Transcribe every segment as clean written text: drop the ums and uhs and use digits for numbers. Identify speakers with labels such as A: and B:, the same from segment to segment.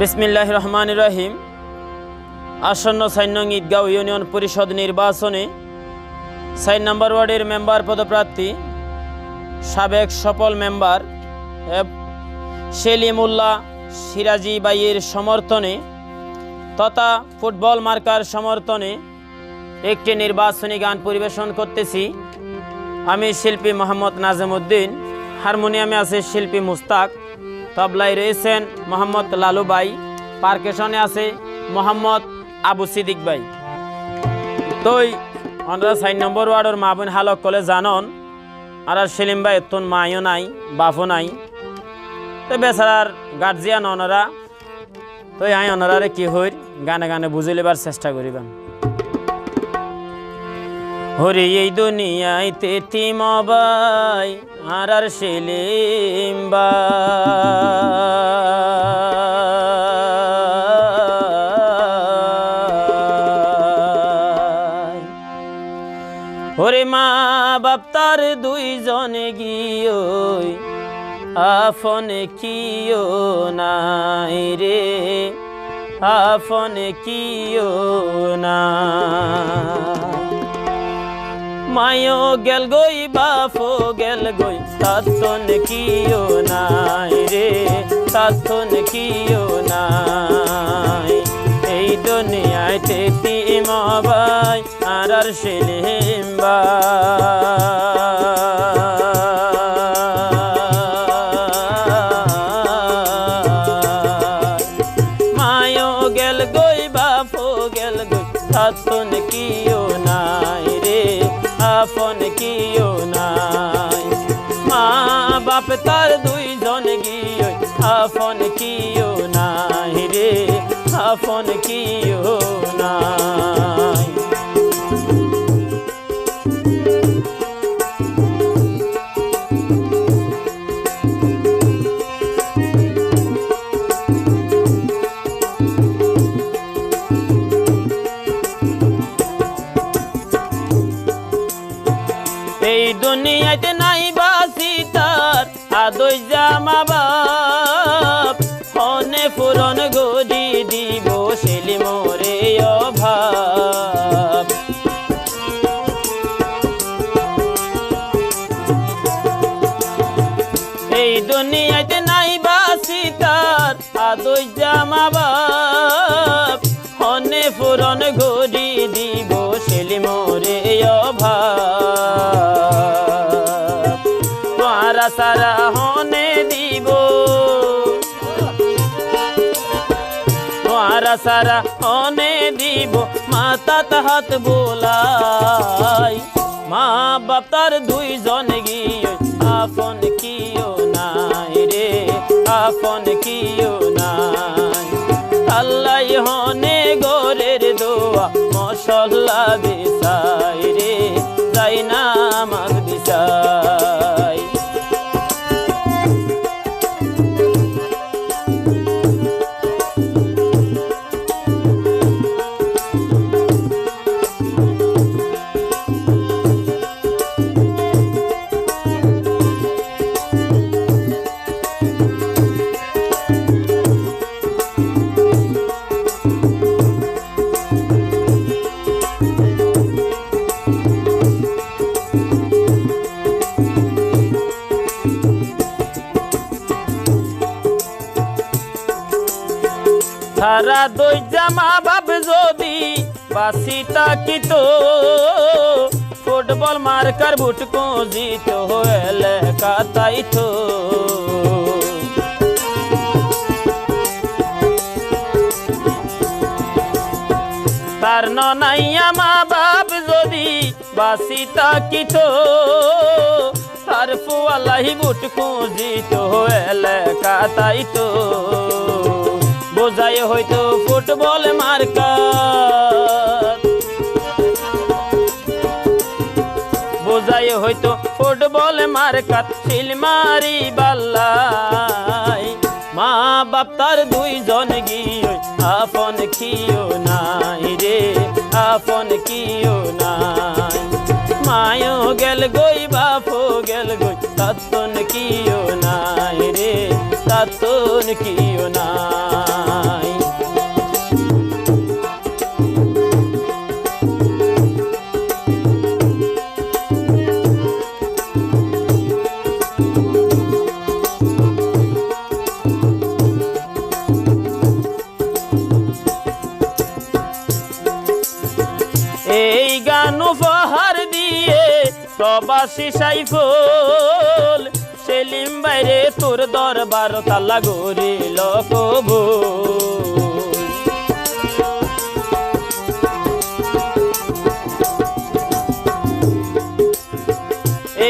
A: বিসমিল্লাহির রহমানির রহিম। আসন্ন ৪ নং ঈদগাঁও ইউনিয়ন পরিষদ নির্বাচনে ৪ নম্বর ওয়ার্ডের মেম্বার পদপ্রার্থী সাবেক সফল মেম্বার সেলিমুল্লাহ সিরাজি ভাইয়ের সমর্থনে তথা ফুটবল মার্কার সমর্থনে একটি নির্বাচনী গান পরিবেশন করতেছি। আমি শিল্পী মোহাম্মদ নাজিমউদ্দিন, হারমোনিয়ামে আছে শিল্পী মুস্তাক, তবলায় রয়েছেন মোহাম্মদ লালু ভাই, পারকেশনে আছে মোহাম্মদ আবু সিদ্দিক ভাই। তোই আমরা ৪ নম্বর ওয়ার্ডের মা বোন হালক কলে জানন আর সেলিম ভাই এতন মাইও নাই বাপও নাই, তো বেচারার গার্জিয়ান অনারা, তো আই অনারারে কি হইর গানে গানে বুঝে লেবার চেষ্টা করিবেন। হরি এই দুনিয়াইতে তিমবাই আর সেলিম ভাই, হরে মা বাপ তার দুইজনে গিয়ে আফন কিও নাই রে, আফন কিও না। মায়ো গেল গই বাপো গেল গই, তাতন কিও নাই রে, তাতন কিও নাই। এই দুনিয়াতে তিমবাই আর সেলিম ভাই, মায়ো গেল গই বাপো গেল গই, তাতন কিও নাই রে, আপন কিও নাই। মা বাপ তার দুইজন গিয়ে আপন কিও নাই রে, আপন কিও নাই। এই দুনিয়াতে নাই বাসি তার আদই জামা বাপ, হনে পুরন গড়ি দিব সেলি মোরে অভাব। এই দুনিয়াতে নাই বাসি তার আদই জামা বাপ, হনে পুরন গড়ি দিব সেলি মোরে অভাব। তোমারা সারা হনে দিব, তোমারা সারা হনে দিব, মাতা তাহাত বোলাই। মা বাপ তার দুইজন গিয়ে আপন কিও নাই রে, আপন কিও নাই। আল্লাহ হনে গোরের দোয়া মশল্লা বিছাই রে, যাই না আমার বিছাই। সারা দই জামা বাপ যদি বাসি তাকিত, ফুটবল মার্কার বুট জিত এলাকা তাইতো। তার ননাইয়া মা বাপ যদি বাসি তাকিত, তার ফুয়ালাহি বুট জিত এলাকা তাইতো। বোঝাই হয়তো ফুটবল মার্কার, বোঝাই হয়তো ফুটবল মার্কার শিলমারি বাল্লাই। মা বাপ তার দুইজন গিয়ে আপন কিও নাই রে, আপন কিও নাই। মায়ও গেল গই বাপো গেল গই, তাতন কিও নাই রে, তাতন কিও নাই। প্রবাসী সাইফুল সেলিম বাইরে তোর দরবার তালা গরিল কবুল।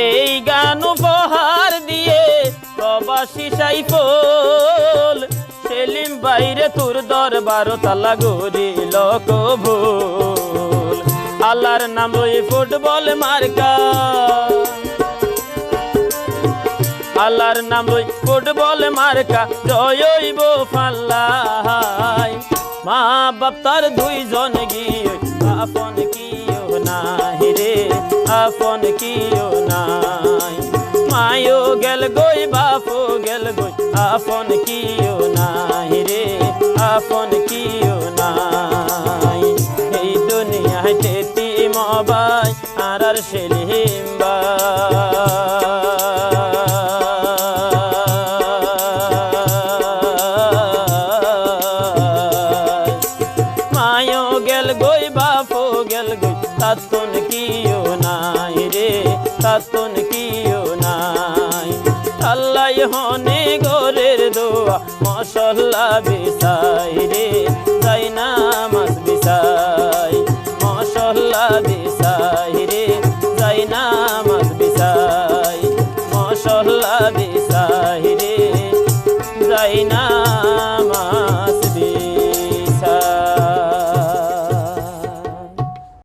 A: এই গান উপহার দিয়ে প্রবাসী সাইফুল সেলিম বাইরে তোর দরবার তালা গরিল কবুল। আল্লাহর নাম লই ফুটবল মার্কা, আল্লাহর নাম লই ফুটবল মার্কা জয়ইব ফাল্লাই। মা বাপ তার দুইজন গিয়ে আপন কিও নাই রে, আপন কিও নাই। মায়ও গেল গই বাপও গেল গই আপন কিও নাই রে, আপন কিও নাই। এই দুনিয়ায় তেতিম ভাই আর সেলিম মায়ও গেল গই বাপও গেল গই তাতন কিও নাই রে, তাতন কিও নাই। আল্লাহ হনে গোরের দোয়া মশল্লা বিছাই রে, যাই নামাজ বিছাই।